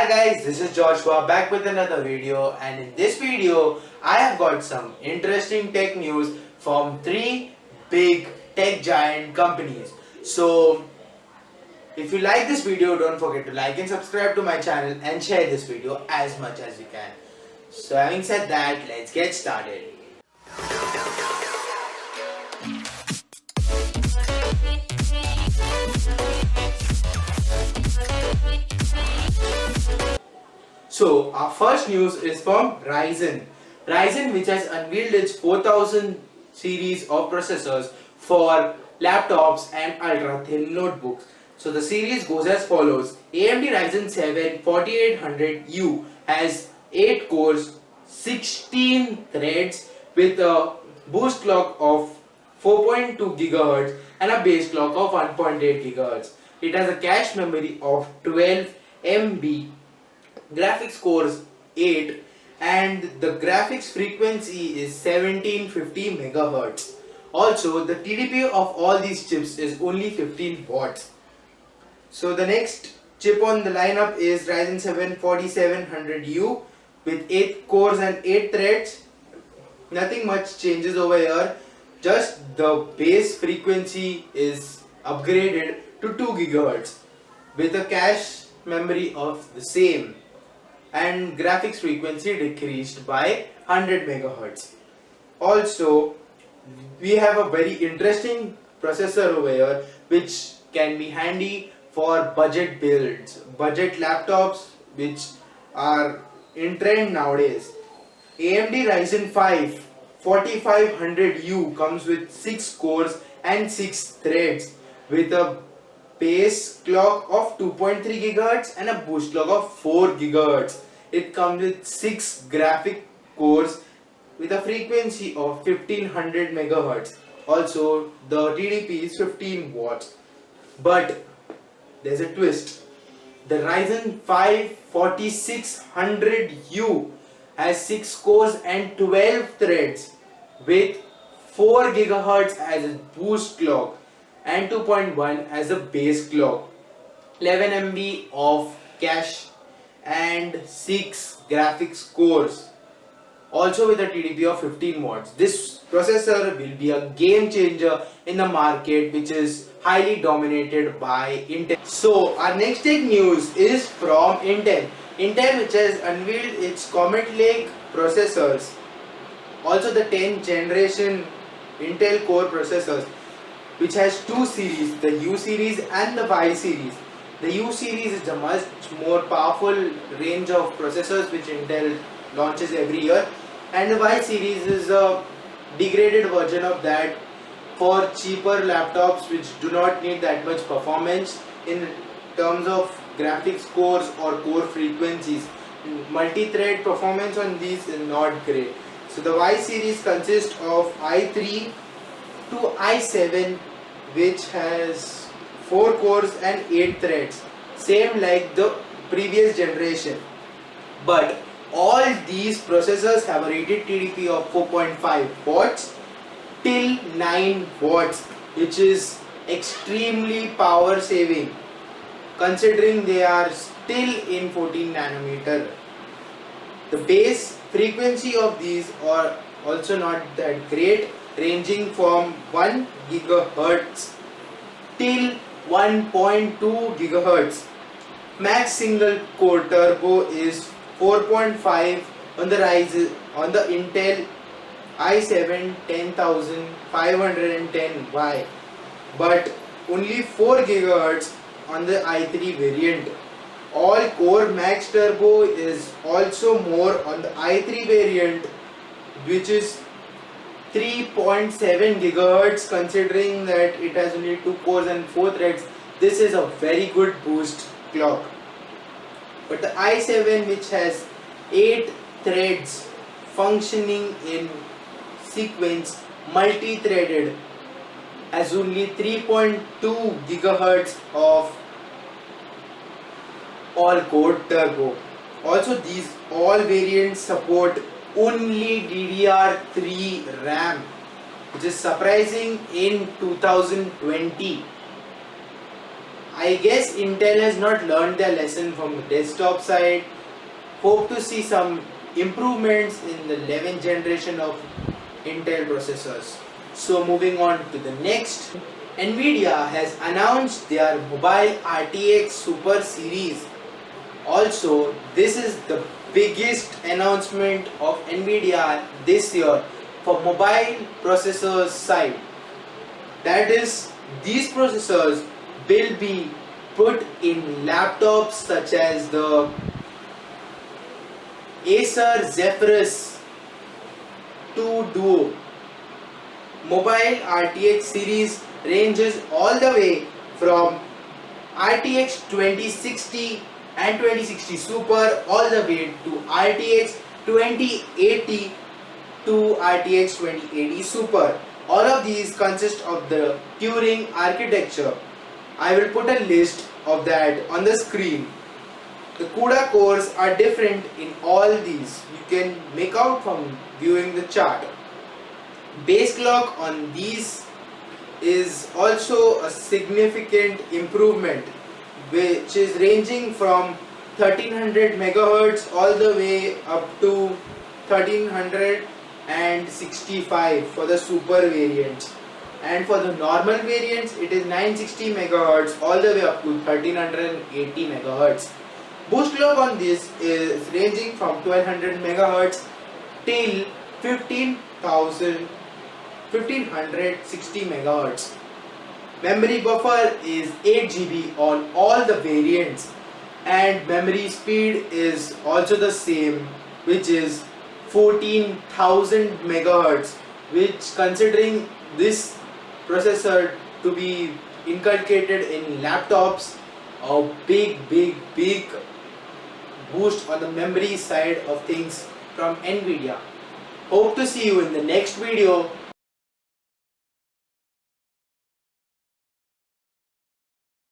Hi guys, this is Joshua back with another video, and in this video I have got some interesting tech news from three big tech giant companies. So if you like this video, don't forget to like and subscribe to my channel and share this video as much as you can. So having said that, let's get started. So our first news is from Ryzen. Ryzen, which has unveiled its 4000 series of processors for laptops and ultra-thin notebooks. So the series goes as follows. AMD Ryzen 7 4800U has 8 cores, 16 threads with a boost clock of 4.2 GHz and a base clock of 1.8 GHz. It has a cache memory of 12 MB, graphics cores 8, and the graphics frequency is 1750 MHz. Also, the TDP of all these chips is only 15 watts. So the next chip on the lineup is Ryzen 7 4700U with 8 cores and 8 threads. Nothing much changes over here, just the base frequency is upgraded to 2 GHz with a cache memory of the same, and graphics frequency decreased by 100 MHz. Also, we have a very interesting processor over here which can be handy for budget builds, budget laptops which are in trend nowadays. AMD Ryzen 5 4500U comes with 6 cores and 6 threads with a base clock of 2.3 GHz and a boost clock of 4 GHz. It comes with 6 graphic cores with a frequency of 1500 MHz. Also, the TDP is 15 watts. But there's a twist. The Ryzen 5 4600U has 6 cores and 12 threads with 4 GHz as a boost clock and 2.1 as a base clock, 11 MB of cache and 6 graphics cores, also with a TDP of 15 watts. This processor will be a game changer in the market, which is highly dominated by Intel. So our next tech news is from Intel. Intel, which has unveiled its COMET Lake processors, also the 10th generation Intel Core processors, which has two series, the U series and the Y series. The U series is a much more powerful range of processors which Intel launches every year, and the Y series is a degraded version of that for cheaper laptops which do not need that much performance in terms of graphics cores or core frequencies. Multi-thread performance on these is not great. So the Y series consists of i3 to i7, which has 4 cores and 8 threads, same like the previous generation. But all these processors have a rated TDP of 4.5 watts till 9 watts, which is extremely power saving considering they are still in 14 nanometer. The base frequency of these are also not that great, ranging from 1 GHz till 1.2 GHz. Max single core turbo is 4.5 on the Ryzen, on the Intel i7 10510Y, but only 4 GHz on the i3 variant. All core max turbo is also more on the i3 variant, which is 3.7 GHz, considering that it has only 2 cores and 4 threads. This is a very good boost clock. But the i7, which has 8 threads functioning in sequence, multi-threaded, has only 3.2 GHz of all-core turbo. Also, these all variants support only DDR3 RAM, which is surprising in 2020. I guess Intel has not learned their lesson from the desktop side. Hope to see some improvements in the 11th generation of Intel processors. So moving on to the next, Nvidia has announced their mobile RTX Super series. Also, this is the biggest announcement of Nvidia this year for mobile processors side. That is, these processors will be put in laptops such as the Acer Zephyrus 2 Duo. Mobile RTX series ranges all the way from RTX 2060 and 2060 Super all the way to RTX 2080 to RTX 2080 Super. All of these consist of the Turing architecture. I will put a list of that on the screen. The CUDA cores are different in all these. You can make out from viewing the chart. Base clock on these is also a significant improvement, which is ranging from 1300 megahertz all the way up to 1365 for the super variants, and for the normal variants it is 960 megahertz all the way up to 1380 megahertz. Boost clock on this is ranging from 1200 megahertz till 1560 megahertz. Memory buffer is 8 GB on all the variants, and memory speed is also the same, which is 14,000 megahertz, which, considering this processor to be inculcated in laptops, a big boost on the memory side of things from Nvidia. Hope to see you in the next video.